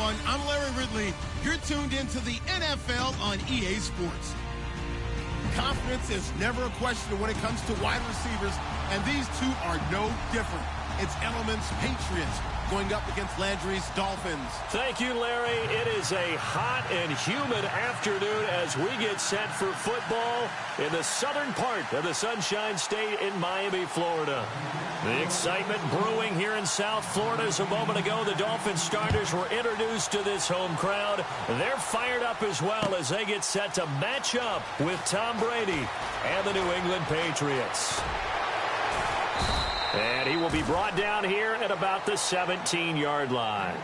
everyone. I'm Larry Ridley. You're tuned into the NFL on EA Sports. Confidence is never a question when it comes to wide receivers, and these two are no different. It's Edelman's Patriots going up against Landry's Dolphins. Thank you, Larry. It is a hot and humid afternoon as we get set for football in the southern part of the Sunshine State in Miami, Florida. The excitement brewing here in South Florida. As a moment ago, the Dolphins starters were introduced to this home crowd. They're fired up as well as they get set to match up with Tom Brady and the New England Patriots. And he will be brought down here at about the 17-yard line.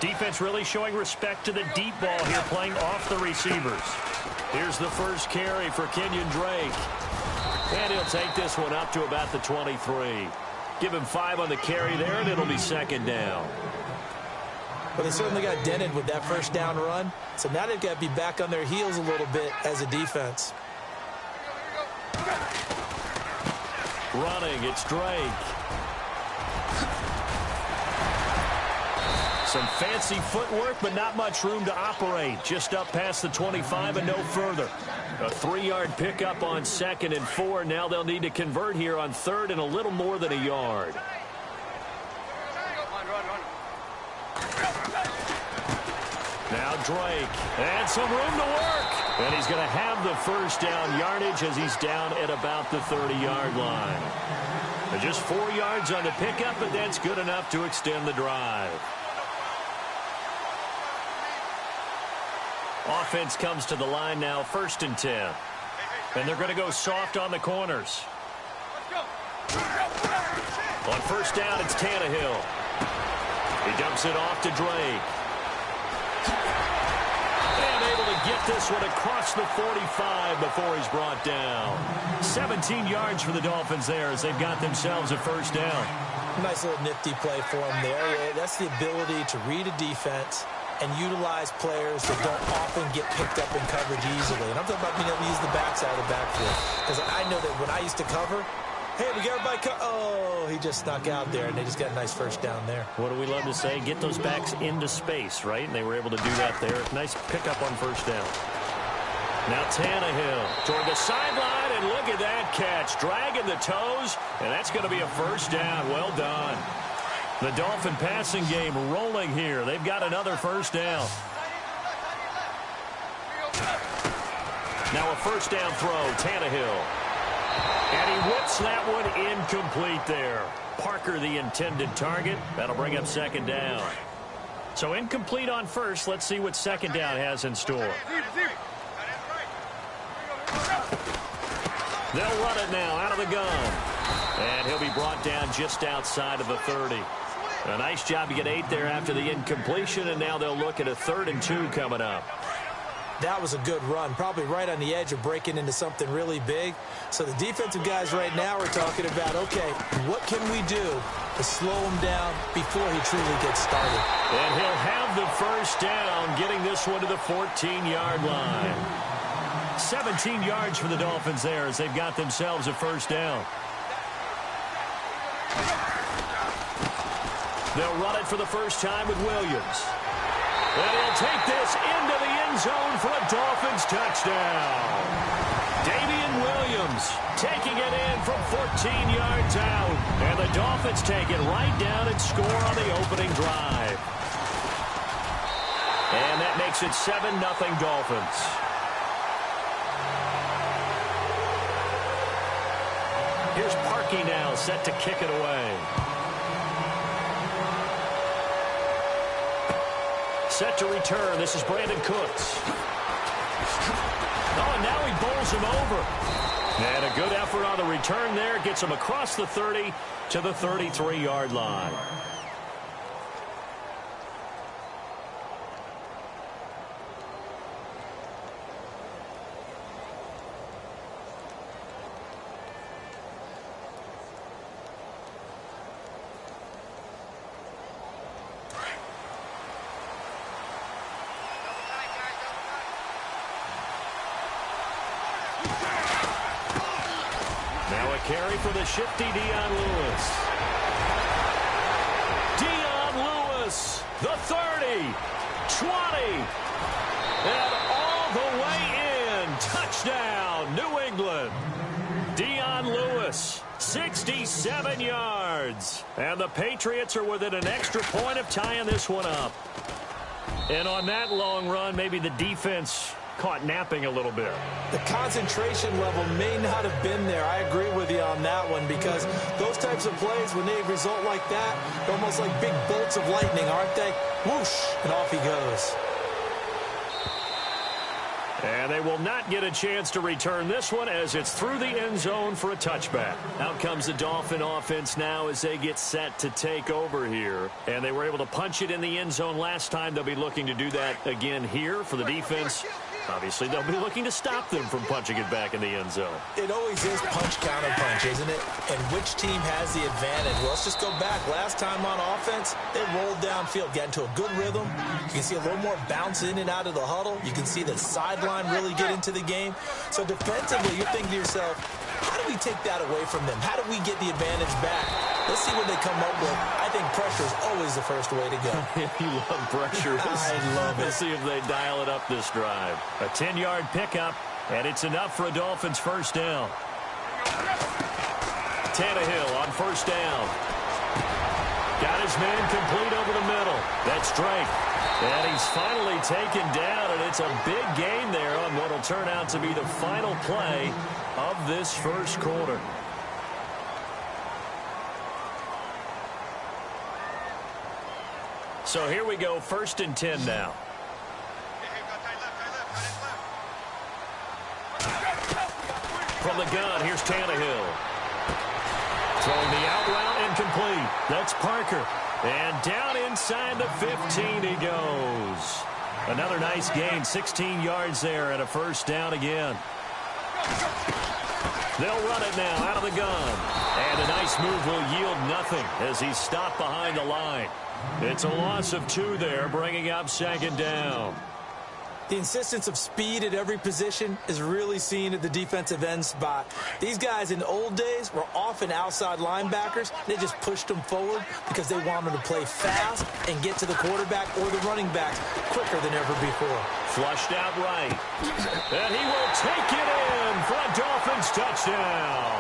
Defense really showing respect to the deep ball here, playing off the receivers. Here's the first carry for Kenyon Drake. And he'll take this one up to about the 23. Give him 5 on the carry there, and it'll be second down. Well, they certainly got dented with that first down run. So now they've got to be back on their heels a little bit as a defense. Running, it's Drake. Some fancy footwork, but not much room to operate. Just up past the 25 and no further. A 3-yard pickup on 2nd and 4. Now they'll need to convert here on 3rd and a little more than a yard. Now Drake, and some room to work. And he's going to have the first down yardage as he's down at about the 30-yard line. And just 4 yards on the pickup, but that's good enough to extend the drive. Offense comes to the line now, 1st and 10. And they're going to go soft on the corners. On first down, it's Tannehill. He dumps it off to Drake. And able to get this one across the 45 before he's brought down. 17 yards for the Dolphins there as they've got themselves a first down. Nice little nifty play for him there. Yeah, that's the ability to read a defense and utilize players that don't often get picked up in coverage easily. And I'm talking about being able to use the backside of the backfield. Because I know that when I used to cover, hey, we got everybody oh, he just snuck out there, and they just got a nice first down there. What do we love to say? Get those backs into space, right? And they were able to do that there. Nice pickup on first down. Now Tannehill toward the sideline, and look at that catch. Dragging the toes, and that's going to be a first down. Well done. The Dolphin passing game rolling here. They've got another first down. Now a first down throw, Tannehill. And he whips that one incomplete there. Parker, the intended target. That'll bring up 2nd down. So incomplete on first. Let's see what 2nd down has in store. They'll run it now out of the gun. And he'll be brought down just outside of the 30. A nice job to get 8 there after the incompletion, and now they'll look at a 3rd and 2 coming up. That was a good run, probably right on the edge of breaking into something really big. So the defensive guys right now are talking about, okay, what can we do to slow him down before he truly gets started? And he'll have the first down, getting this one to the 14-yard line. 17 yards for the Dolphins there as they've got themselves a first down. They'll run it for the first time with Williams. And he'll take this into the end zone for a Dolphins touchdown. Damian Williams taking it in from 14 yards out. And the Dolphins take it right down and score on the opening drive. And that makes it 7-0 Dolphins. Here's Parkey now set to kick it away. Set to return. This is Brandon Cooks. Oh, and now he bowls him over. And a good effort on the return there. Gets him across the 30 to the 33-yard line. carry for the shifty Dion Lewis. Dion Lewis, the 30, 20, and all the way in. Touchdown, New England. Dion Lewis, 67 yards. And the Patriots are within an extra point of tying this one up. And on that long run, maybe the defense caught napping a little bit. The concentration level may not have been there. I agree with you on that one, because those types of plays, when they result like that, they're almost like big bolts of lightning, aren't they? Whoosh, and off he goes. And they will not get a chance to return this one as it's through the end zone for a touchback. Out comes the Dolphin offense now as they get set to take over here. And they were able to punch it in the end zone last time. They'll be looking to do that again here for the defense. Obviously, they'll be looking to stop them from punching it back in the end zone. It always is punch-counter-punch, isn't it? And which team has the advantage? Well, let's just go back. Last time on offense, they rolled downfield, got into a good rhythm. You can see a little more bounce in and out of the huddle. You can see the sideline really get into the game. So defensively, you're thinking to yourself, how do we take that away from them? How do we get the advantage back? Let's see what they come up with. I think pressure is always the first way to go. You love pressure. I love it. Let's see if they dial it up this drive. A 10-yard pickup, and it's enough for a Dolphins first down. Tannehill on first down. Got his man complete over the middle. That's Drake. And he's finally taken down, and it's a big gain there on what will turn out to be the final play of this first quarter. So here we go, 1st and 10 now. From the gun, here's Tannehill. Throwing the out route incomplete. That's Parker. And down inside the 15 he goes. Another nice gain, 16 yards there and a first down again. They'll run it now out of the gun. And a nice move will yield nothing as he's stopped behind the line. It's a loss of 2 there, bringing up 2nd down. The insistence of speed at every position is really seen at the defensive end spot. These guys in the old days were often outside linebackers. They just pushed them forward because they wanted to play fast and get to the quarterback or the running backs quicker than ever before. Flushed out right. And he will take it in for a Dolphins touchdown.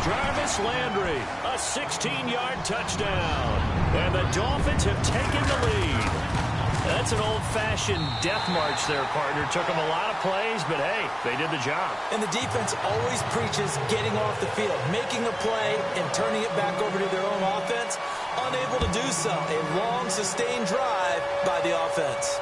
Jarvis Landry, a 16-yard touchdown. And the Dolphins have taken the lead. That's an old-fashioned death march there, partner. Took them a lot of plays, but, hey, they did the job. And the defense always preaches getting off the field, making a play and turning it back over to their own offense. Unable to do so. A long, sustained drive by the offense.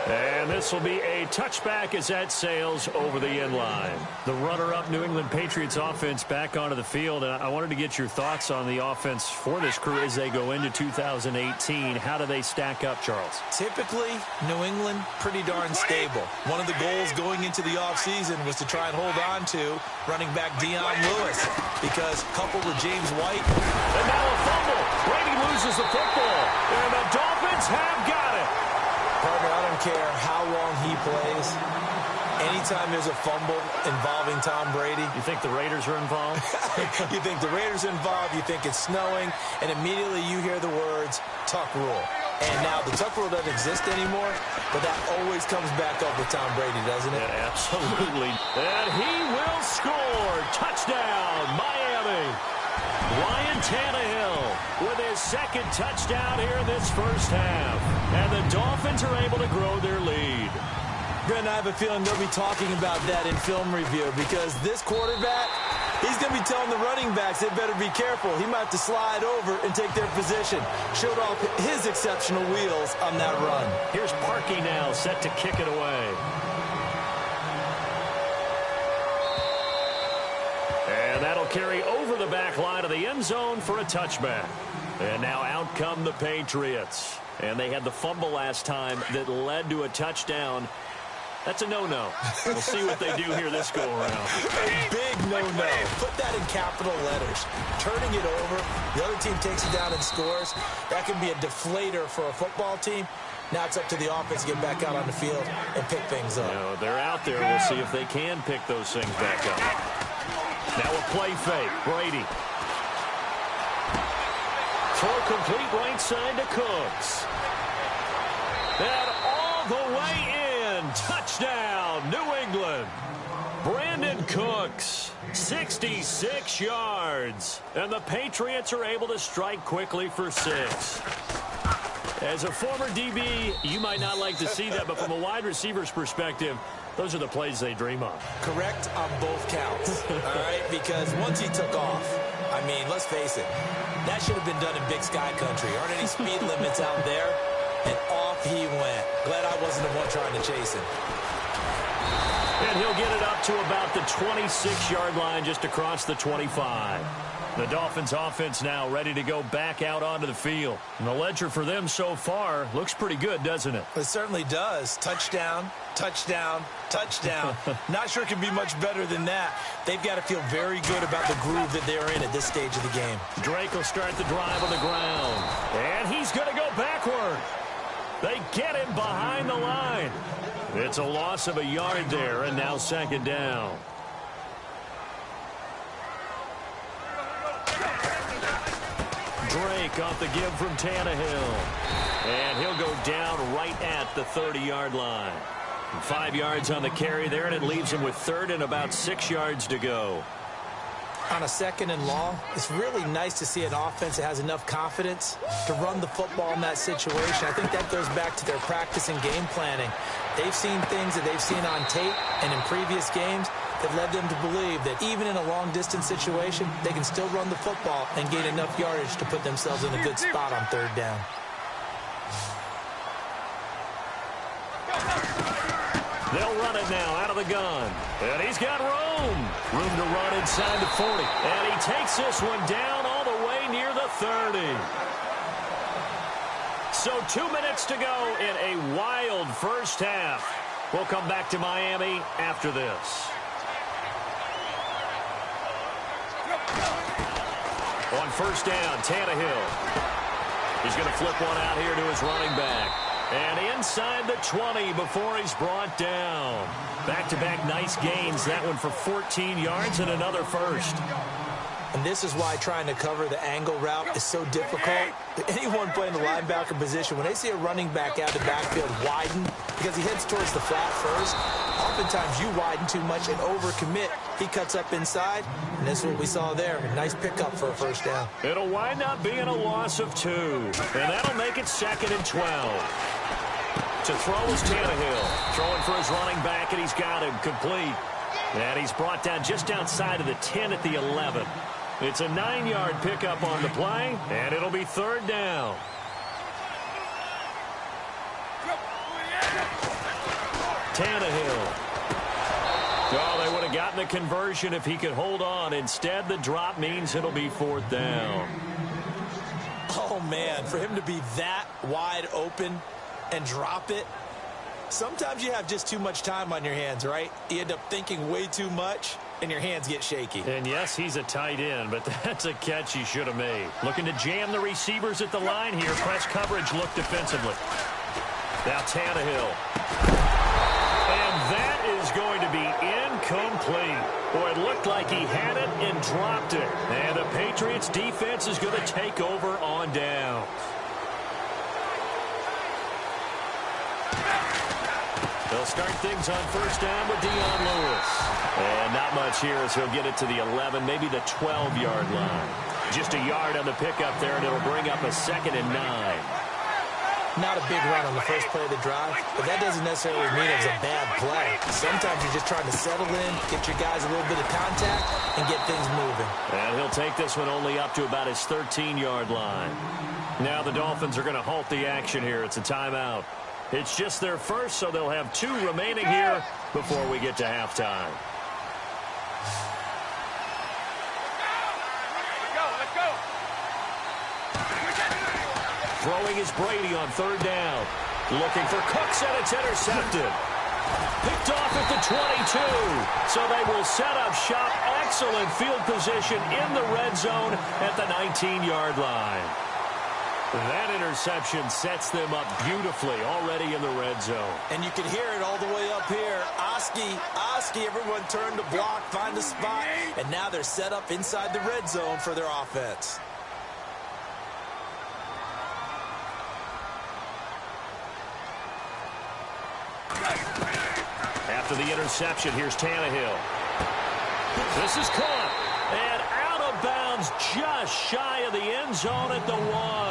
And this will be a touchback as that sails over the end line. The runner-up New England Patriots offense back onto the field. And I wanted to get your thoughts on the offense for this crew as they go into 2018. How do they stack up, Charles? Typically, New England, pretty darn stable. One of the goals going into the offseason was to try and hold on to running back Dion Lewis, because coupled with James White. And now a fumble. Brady loses the football. And the Dolphins have got it. Partner, I don't care how long he plays. Anytime there's a fumble involving Tom Brady. You think the Raiders are involved? You think the Raiders are involved, you think it's snowing, and immediately you hear the words, Tuck Rule. And now the Tuck Rule doesn't exist anymore, but that always comes back up with Tom Brady, doesn't it? Yeah, absolutely. And he will score. Touchdown, Miami. Ryan Tannehill with his 2nd touchdown here in this first half. And the Dolphins are able to grow their lead. Brent, I have a feeling they'll be talking about that in film review, because this quarterback, he's going to be telling the running backs they better be careful. He might have to slide over and take their position. Showed off his exceptional wheels on that run. Here's Parkey now set to kick it away. And that'll carry over the back line of the end zone for a touchback. And now out come the Patriots. And they had the fumble last time that led to a touchdown. That's a no-no. We'll see what they do here this go-around. A big no-no. Put that in capital letters. Turning it over, the other team takes it down and scores. That can be a deflator for a football team. Now it's up to the offense to get back out on the field and pick things up. You know, they're out there. We'll see if they can pick those things back up. Now a play fake. Brady. Throw complete right side to Cooks. And all the way in. Touchdown, New England. Brandon Cooks, 66 yards. And the Patriots are able to strike quickly for 6. As a former DB, you might not like to see that, but from a wide receiver's perspective, those are the plays they dream of. Correct on both counts, all right? Because once he took off, I mean, let's face it, that should have been done in Big Sky Country. Aren't any speed limits out there? And off he went. Glad I wasn't the one trying to chase him. And he'll get it up to about the 26-yard line, just across the 25. The Dolphins offense now ready to go back out onto the field. And the ledger for them so far looks pretty good, doesn't it? It certainly does. Touchdown, touchdown, touchdown. Not sure it can be much better than that. They've got to feel very good about the groove that they're in at this stage of the game. Drake will start the drive on the ground. And he's going to go backward. They get him behind the line. It's a loss of a yard there, and now second down. Drake off the give from Tannehill. And he'll go down right at the 30-yard line. 5 yards on the carry there, and it leaves him with third and about 6 yards to go. On a second and long, it's really nice to see an offense that has enough confidence to run the football in that situation. I think that goes back to their practice and game planning. They've seen things that they've seen on tape and in previous games that led them to believe that even in a long-distance situation, they can still run the football and gain enough yardage to put themselves in a good spot on third down. They'll run it now out of the gun. And he's got room. Room to run inside the 40. And he takes this one down all the way near the 30. So 2 minutes to go in a wild first half. We'll come back to Miami after this. On first down, Tannehill. He's going to flip one out here to his running back. And inside the 20 before he's brought down. Back-to-back nice gains. That one for 14 yards and another first. And this is why trying to cover the angle route is so difficult. Anyone playing the linebacker position, when they see a running back out of the backfield widen, because he heads towards the flat first, oftentimes you widen too much and overcommit. He cuts up inside, and that's what we saw there. A nice pickup for a first down. It'll wind up being a loss of 2. And that'll make it 2nd and 12. To throw is Tannehill. Throwing for his running back, and he's got him complete. And he's brought down just outside of the 10 at the 11. It's a 9-yard pickup on the play, and it'll be third down. Tannehill. Oh, they would have gotten a conversion if he could hold on. Instead, the drop means it'll be fourth down. Oh, man, for him to be that wide open and drop it, sometimes you have just too much time on your hands, right? You end up thinking way too much, and your hands get shaky. And yes, he's a tight end, but that's a catch he should have made. Looking to jam the receivers at the line here. Press coverage look defensively. Now Tannehill. And that is going to be incomplete. Boy, it looked like he had it and dropped it. And the Patriots defense is going to take over on down. They'll start things on first down with Dion Lewis. And not much here as he'll get it to the 11, maybe the 12-yard line. Just a yard on the pickup there, and it'll bring up a 2nd and 9. Not a big run on the first play of the drive, but that doesn't necessarily mean it was a bad play. Sometimes you're just trying to settle in, get your guys a little bit of contact, and get things moving. And he'll take this one only up to about his 13-yard line. Now the Dolphins are going to halt the action here. It's a timeout. It's just their first, so they'll have 2 remaining here before we get to halftime. Let's go. Throwing is Brady on third down. Looking for Cooks, and it's intercepted. Picked off at the 22. So they will set up shop. Excellent field position in the red zone at the 19-yard line. That interception sets them up beautifully already in the red zone. And you can hear it all the way up here. Oski, everyone turned to block, find the spot, and now they're set up inside the red zone for their offense. After the interception, here's Tannehill. This is caught. And out of bounds just shy of the end zone at the 1.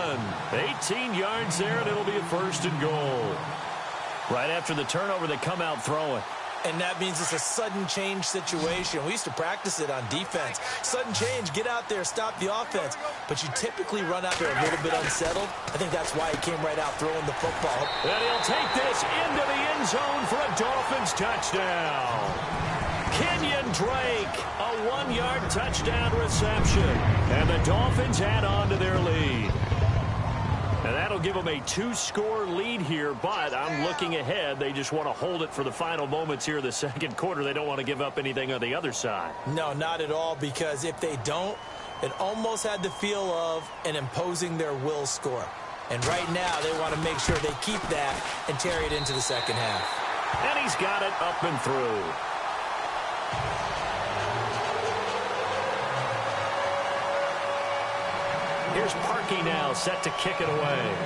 18 yards there, and it'll be a 1st and goal. Right after the turnover, they come out throwing. And that means it's a sudden change situation. We used to practice it on defense. Sudden change, get out there, stop the offense. But you typically run out there a little bit unsettled. I think that's why he came right out throwing the football. And he'll take this into the end zone for a Dolphins touchdown. Kenyon Drake, a 1-yard touchdown reception. And the Dolphins add on to their lead. And that'll give them a 2-score lead here, but I'm looking ahead. They just want to hold it for the final moments here in the second quarter. They don't want to give up anything on the other side. No, not at all, because if they don't, it almost had the feel of an imposing their will score. And right now, they want to make sure they keep that and carry it into the second half. And he's got it up and through. Here's Parkey now, set to kick it away.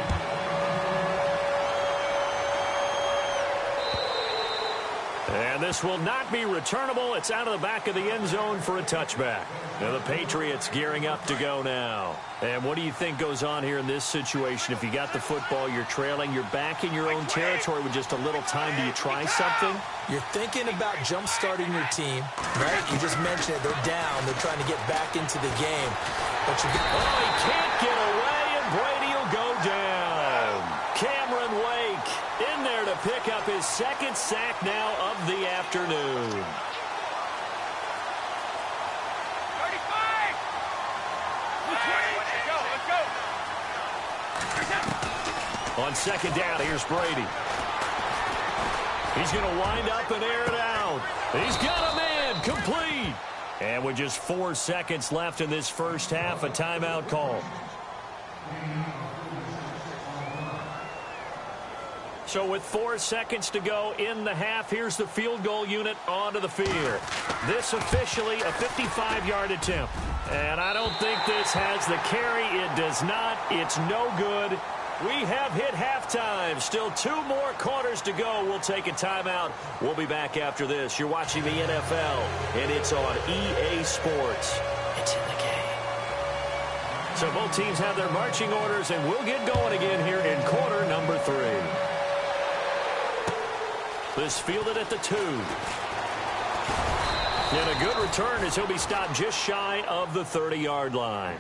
And this will not be returnable. It's out of the back of the end zone for a touchback. Now the Patriots gearing up to go now. And what do you think goes on here in this situation? If you got the football, you're trailing, you're back in your own territory with just a little time. Do you try something? You're thinking about jump-starting your team, right? You just mentioned it. They're down. They're trying to get back into the game. But you get... Oh, he can't get away, and Brady will go down. Cameron Wake in there to pick up his 2nd sack now of the afternoon. 35! Let's go! On 2nd down, here's Brady. He's going to wind up and air it out. He's got a man, complete. And with just 4 seconds left in this first half, a timeout call. So with 4 seconds to go in the half, here's the field goal unit onto the field. This officially a 55-yard attempt. And I don't think this has the carry. It does not. It's no good. We have hit halftime. Still 2 more quarters to go. We'll take a timeout. We'll be back after this. You're watching the NFL, and it's on EA Sports. It's in the game. So both teams have their marching orders, and we'll get going again here in quarter number 3. This fielded at the 2. And a good return as he'll be stopped just shy of the 30-yard line.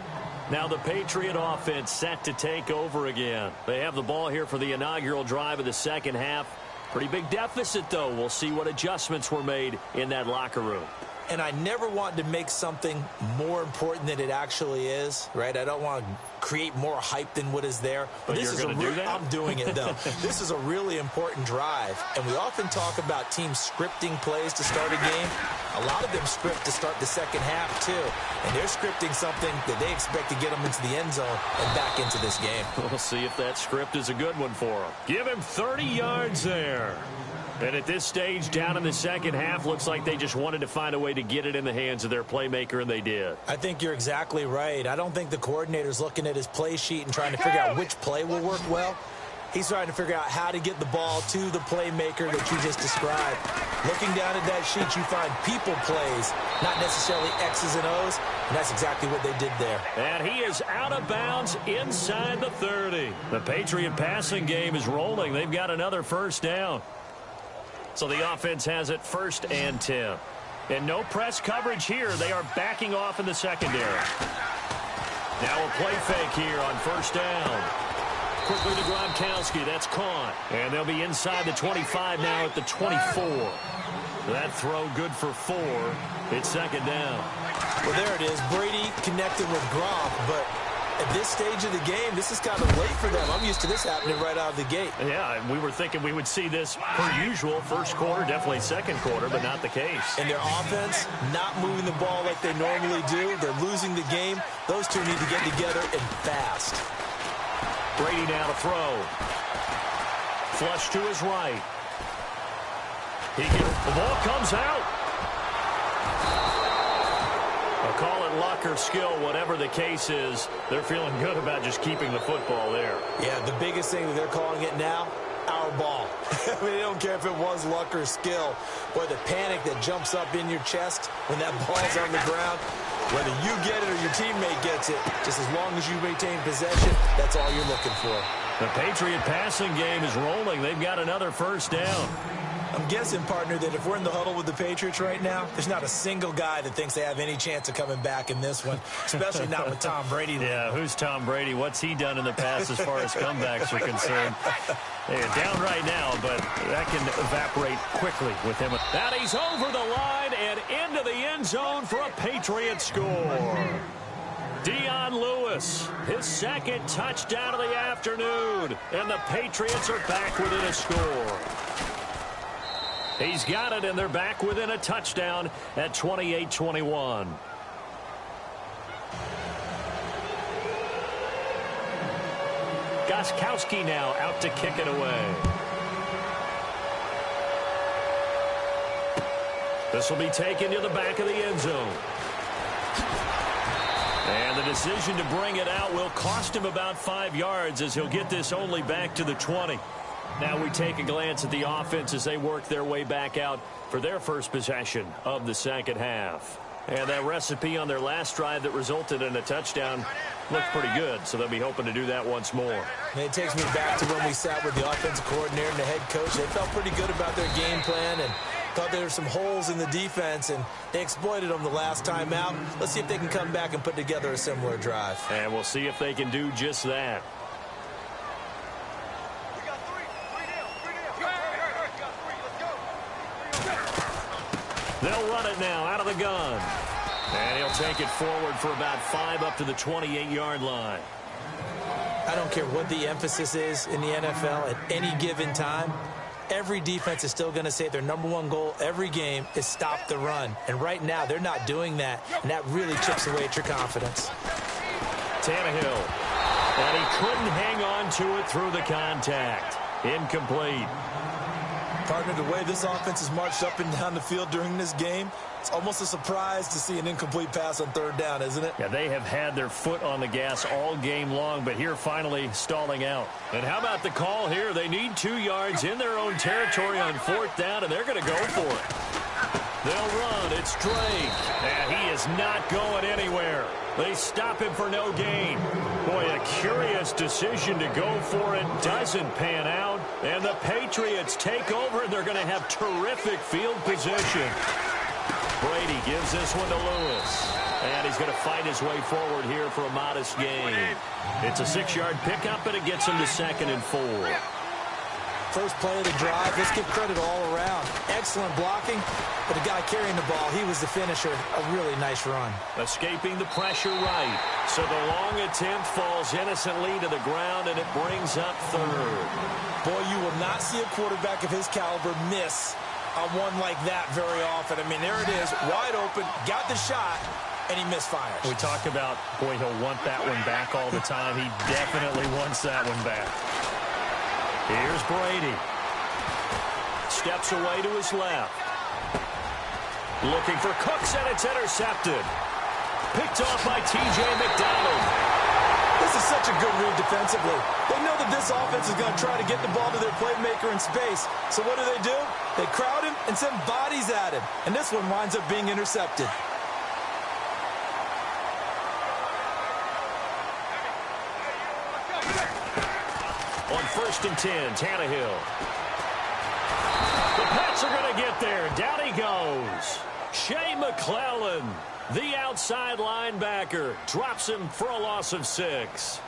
Now the Patriot offense set to take over again. They have the ball here for the inaugural drive of the second half. Pretty big deficit, though. We'll see what adjustments were made in that locker room. And I never want to make something more important than it actually is, right? I don't want to create more hype than what is there. But you're going to do that? I'm doing it, though. This is a really important drive. And we often talk about teams scripting plays to start a game. A lot of them script to start the second half, too. And they're scripting something that they expect to get them into the end zone and back into this game. We'll see if that script is a good one for them. Give him 30 yards there. And at this stage, down in the second half, looks like they just wanted to find a way to get it in the hands of their playmaker, and they did. I think you're exactly right. I don't think the coordinator's looking at his play sheet and trying to figure out which play will work well. He's trying to figure out how to get the ball to the playmaker that you just described. Looking down at that sheet, you find people plays, not necessarily X's and O's, and that's exactly what they did there. And he is out of bounds inside the 30. The Patriot passing game is rolling. They've got another first down. So the offense has it 1st and 10. And no press coverage here. They are backing off in the secondary. Now a play fake here on 1st down. Quickly to Gronkowski. That's caught. And they'll be inside the 25 now at the 24. That throw good for 4. It's 2nd down. Well, there it is. Brady connected with Gronk, but at this stage of the game, this is kind of late for them. I'm used to this happening right out of the gate. Yeah, we were thinking we would see this per usual. First quarter, definitely second quarter, but not the case. And their offense not moving the ball like they normally do. They're losing the game. Those two need to get together and fast. Brady now to throw. Flush to his right. The ball comes out. I'll call it luck or skill, whatever the case is. They're feeling good about just keeping the football there. Yeah, the biggest thing that they're calling it now, our ball. I mean, they don't care if it was luck or skill. Boy, the panic that jumps up in your chest when that ball's on the ground, whether you get it or your teammate gets it, just as long as you maintain possession, that's all you're looking for. The Patriot passing game is rolling. They've got another first down. I'm guessing, partner, that if we're in the huddle with the Patriots right now, there's not a single guy that thinks they have any chance of coming back in this one, especially not with Tom Brady. Yeah, who's Tom Brady? What's he done in the past as far as comebacks are concerned? They're down right now, but that can evaporate quickly with him. Now he's over the line and into the end zone for a Patriot score. Dion Lewis, his second touchdown of the afternoon, and the Patriots are back within a score. He's got it, and they're back within a touchdown at 28-21. Gostkowski now out to kick it away. This will be taken to the back of the end zone. And the decision to bring it out will cost him about 5 yards as he'll get this only back to the 20. Now we take a glance at the offense as they work their way back out for their first possession of the second half. And that recipe on their last drive that resulted in a touchdown looked pretty good, so they'll be hoping to do that once more. And it takes me back to when we sat with the offensive coordinator and the head coach. They felt pretty good about their game plan and thought there were some holes in the defense, and they exploited them the last time out. Let's see if they can come back and put together a similar drive. And we'll see if they can do just that. They'll run it now out of the gun. And he'll take it forward for about 5 up to the 28-yard line. I don't care what the emphasis is in the NFL at any given time. Every defense is still going to say their #1 goal every game is stop the run. And right now, they're not doing that, and that really chips away at your confidence. Tannehill. And he couldn't hang on to it through the contact. Incomplete. Partner, the way this offense has marched up and down the field during this game, it's almost a surprise to see an incomplete pass on third down, isn't it? Yeah, they have had their foot on the gas all game long, but here finally stalling out. And how about the call here? They need 2 yards in their own territory on 4th down, and they're going to go for it. They'll run. It's Drake. And he is not going anywhere. They stop him for no gain. Boy, a curious decision to go for it doesn't pan out. And the Patriots take over, and they're going to have terrific field position. Brady gives this one to Lewis. And he's going to fight his way forward here for a modest gain. It's a 6-yard pickup, and it gets him to 2nd and 4. First play of the drive, let's give credit all around. Excellent blocking, but the guy carrying the ball, he was the finisher. A really nice run. Escaping the pressure right. So the long attempt falls innocently to the ground, and it brings up 3rd. Boy, you will not see a quarterback of his caliber miss on one like that very often. I mean, there it is, wide open, got the shot, and he misfires. We talk about, boy, he'll want that one back all the time. He definitely wants that one back. Here's Brady. Steps away to his left. Looking for Cooks, and it's intercepted. Picked off by T.J. McDonald. This is such a good read defensively. They know that this offense is going to try to get the ball to their playmaker in space. So what do? They crowd him and send bodies at him. And this one winds up being intercepted. On 1st and 10, Tannehill. The Pats are going to get there. Down he goes. Shea McClellan, the outside linebacker, drops him for a loss of 6.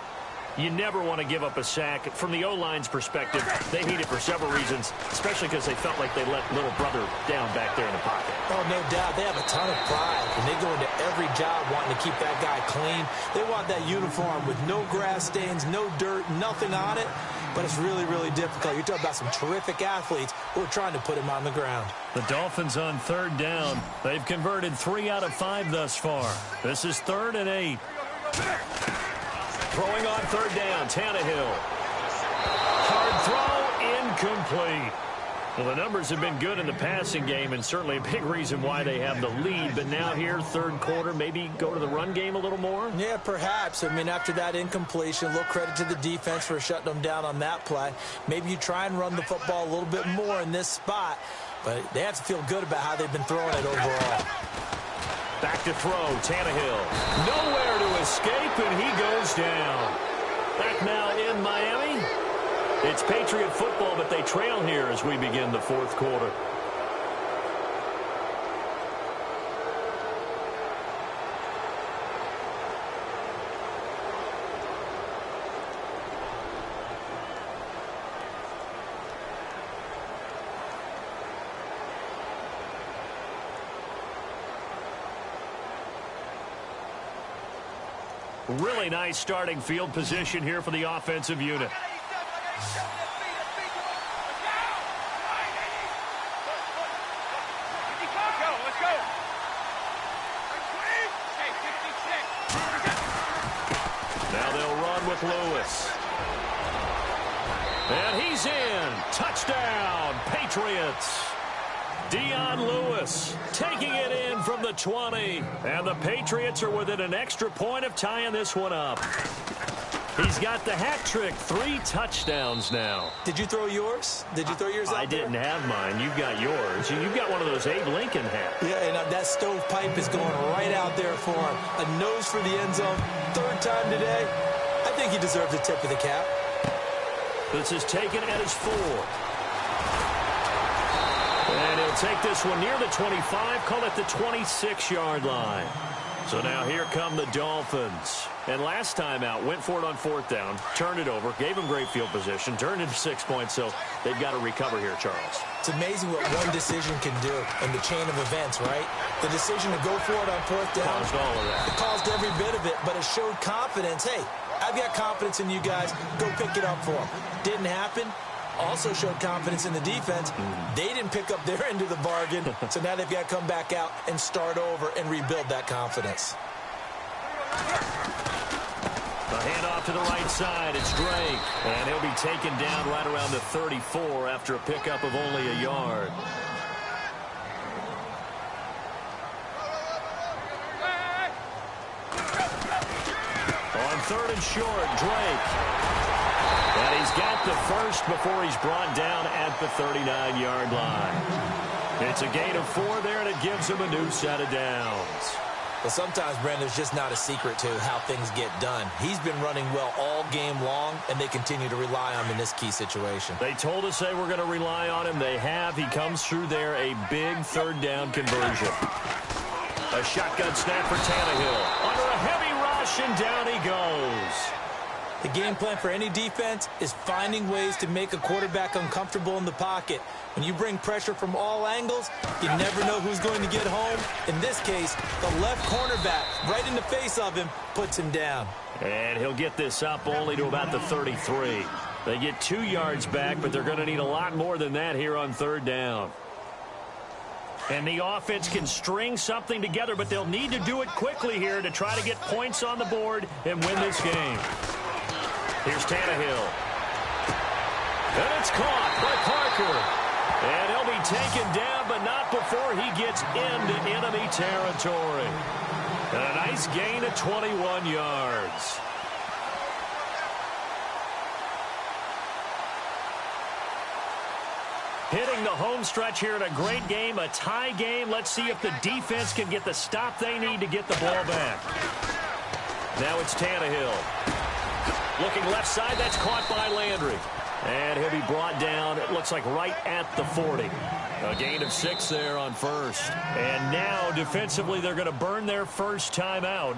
You never want to give up a sack. From the O-line's perspective, they hate it for several reasons, especially because they felt like they let little brother down back there in the pocket. Oh, no doubt. They have a ton of pride, and they go into every job wanting to keep that guy clean. They want that uniform with no grass stains, no dirt, nothing on it. But it's really, really difficult. You're talking about some terrific athletes who are trying to put him on the ground. The Dolphins on 3rd down. They've converted 3 out of 5 thus far. This is 3rd and 8. Throwing on third down, Tannehill. Hard throw, incomplete. Well, the numbers have been good in the passing game, and certainly a big reason why they have the lead. But now here, third quarter, maybe go to the run game a little more? Yeah, perhaps. I mean, after that incompletion, a little credit to the defense for shutting them down on that play. Maybe you try and run the football a little bit more in this spot, but they have to feel good about how they've been throwing it overall. Back to throw, Tannehill. Nowhere to escape, and he goes down. Back now in Miami. It's Patriot football, but they trail here as we begin the fourth quarter. Really nice starting field position here for the offensive unit. Now they'll run with Lewis. And he's in. Touchdown, Patriots. Dion Lewis taking it in from the 20. And the Patriots are within an extra point of tying this one up. He's got the hat trick. 3 touchdowns now. Did you throw yours? Did you throw yours out I there? didn't have mine. You've got yours. You've got one of those Abe Lincoln hats. Yeah, and that stovepipe is going right out there for him. A nose for the end zone. 3rd time today. I think he deserves a tip of the cap. This is taken at his 4. And he'll take this one near the 25, call it the 26-yard line. So now here come the Dolphins. And last time out, went for it on 4th down, turned it over, gave him great field position, turned into 6 points, so they've got to recover here, Charles. It's amazing what one decision can do in the chain of events, right? The decision to go for it on 4th down. Caused all of that. It caused every bit of it, but it showed confidence. Hey, I've got confidence in you guys. Go pick it up for them. Didn't happen. Also showed confidence in the defense. They didn't pick up their end of the bargain, so now they've got to come back out and start over and rebuild that confidence. The handoff to the right side. It's Drake. And he'll be taken down right around the 34 after a pickup of only a yard. On 3rd and short, Drake. And he's got the first before he's brought down at the 39-yard line. It's a gain of 4 there, and it gives him a new set of downs. Well, sometimes, Brandon, there's just not a secret to how things get done. He's been running well all game long, and they continue to rely on him in this key situation. They told us they were going to rely on him. They have. He comes through there, a big 3rd down conversion. A shotgun snap for Tannehill. Under a heavy rush, and down he goes. The game plan for any defense is finding ways to make a quarterback uncomfortable in the pocket. When you bring pressure from all angles, you never know who's going to get home. In this case, the left cornerback, right in the face of him, puts him down. And he'll get this up only to about the 33. They get 2 yards back, but they're going to need a lot more than that here on 3rd down. And the offense can string something together, but they'll need to do it quickly here to try to get points on the board and win this game. Here's Tannehill. And it's caught by Parker. And he'll be taken down, but not before he gets into enemy territory. And a nice gain of 21 yards. Hitting the home stretch here in a great game, a tie game. Let's see if the defense can get the stop they need to get the ball back. Now it's Tannehill. Looking left side, that's caught by Landry. And he'll be brought down, it looks like right at the 40. A gain of 6 there on 1st. And now, defensively, they're going to burn their first timeout.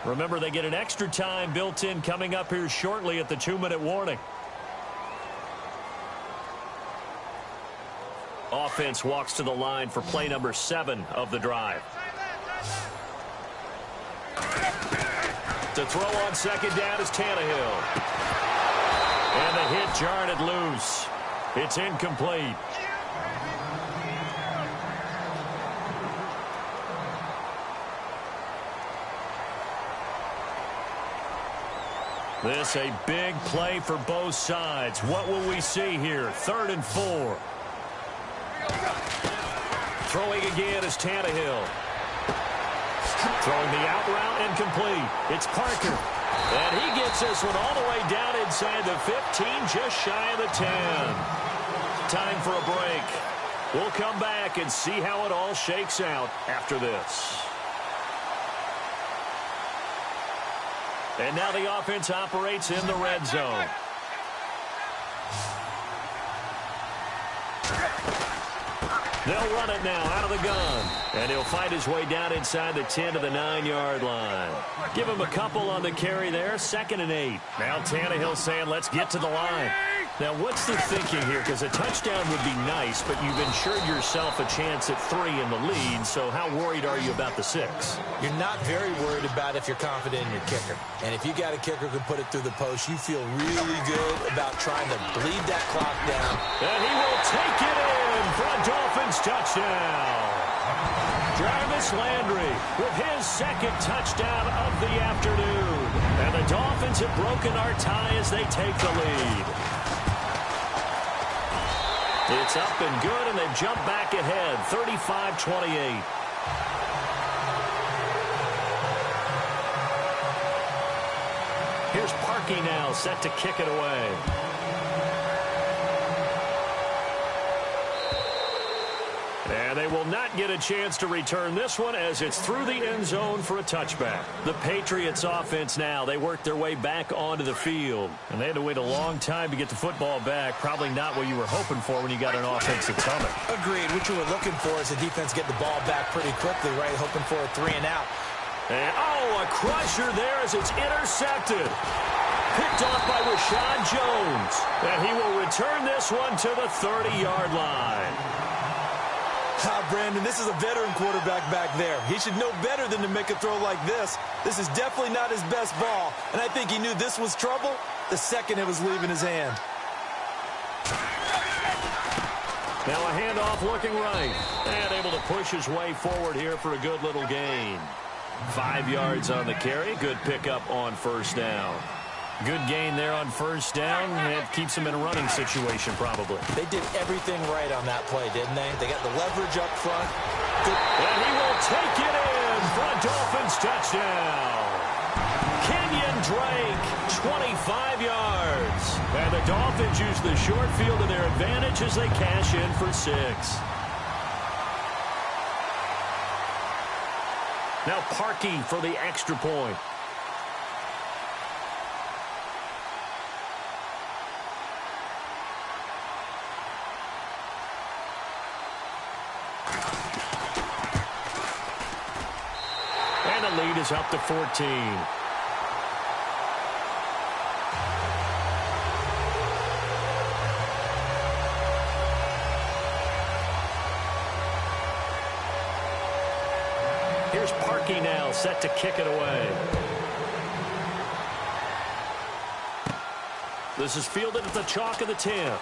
Remember, they get an extra time built in coming up here shortly at the 2-minute warning. Offense walks to the line for play number 7 of the drive. To throw on 2nd down is Tannehill. And the hit jarred it loose. It's incomplete. This a big play for both sides. What will we see here? 3rd and 4. Throwing again is Tannehill. Throwing the out route and complete. It's Parker. And he gets this one all the way down inside the 15, just shy of the 10. Time for a break. We'll come back and see how it all shakes out after this. And now the offense operates in the red zone. They'll run it now out of the gun. And he'll fight his way down inside the 10 to the 9-yard line. Give him a couple on the carry there. 2nd and 8. Now Tannehill saying, let's get to the line. Now, what's the thinking here? Because a touchdown would be nice, but you've ensured yourself a chance at 3 in the lead, so how worried are you about the 6? You're not very worried about if you're confident in your kicker. And if you got a kicker who can put it through the post, you feel really good about trying to bleed that clock down. And he will take it in for a Dolphins touchdown. Jarvis Landry with his 2nd touchdown of the afternoon. And the Dolphins have broken our tie as they take the lead. It's up and good, and they jump back ahead, 35-28. Here's Parkey now, set to kick it away. And they will not get a chance to return this one as it's through the end zone for a touchback. The Patriots offense now, they work their way back onto the field. And they had to wait a long time to get the football back. Probably not what you were hoping for when you got an offensive coming. Agreed. What you were looking for is the defense get the ball back pretty quickly, right? Hoping for a 3 and out. And, a crusher there as it's intercepted. Picked off by Rashad Jones. And he will return this one to the 30-yard line. Brandon, this is a veteran quarterback back there. He should know better than to make a throw like this. This is definitely not his best ball, and I think he knew this was trouble the second it was leaving his hand. Now a handoff looking right, and able to push his way forward here for a good little gain. 5 yards on the carry. Good pickup on 1st down. Good gain there on 1st down. It keeps him in a running situation, probably. They did everything right on that play, didn't they? They got the leverage up front. Good. And he will take it in for a Dolphins touchdown. Kenyon Drake, 25 yards. And the Dolphins use the short field to their advantage as they cash in for 6. Now Parkey for the extra point. Lead is up to 14. Here's Parkey now, set to kick it away. This is fielded at the chalk of the 10.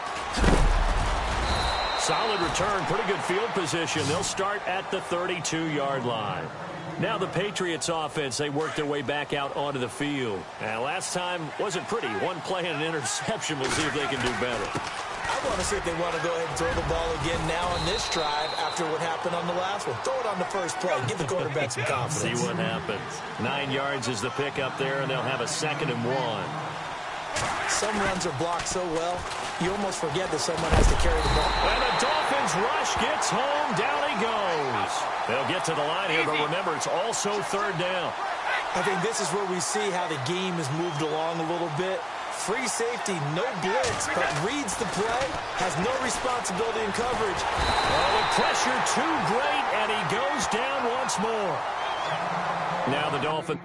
Solid return, pretty good field position. They'll start at the 32-yard line. Now the Patriots offense, they work their way back out onto the field. And last time wasn't pretty. One play and an interception. We'll see if they can do better. I want to see if they want to go ahead and throw the ball again now on this drive after what happened on the last one. Throw it on the first play. Give the quarterback some confidence. See what happens. 9 yards is the pickup there, and they'll have a 2nd and 1. Some runs are blocked so well, you almost forget that someone has to carry the ball. And the Dolphins rush gets home. Down he goes. They'll get to the line here, but remember, it's also 3rd down. I think this is where we see how the game has moved along a little bit. Free safety, no blitz, but reads the play, has no responsibility in coverage. Oh, the pressure too great, and he goes down once more. Now the Dolphins.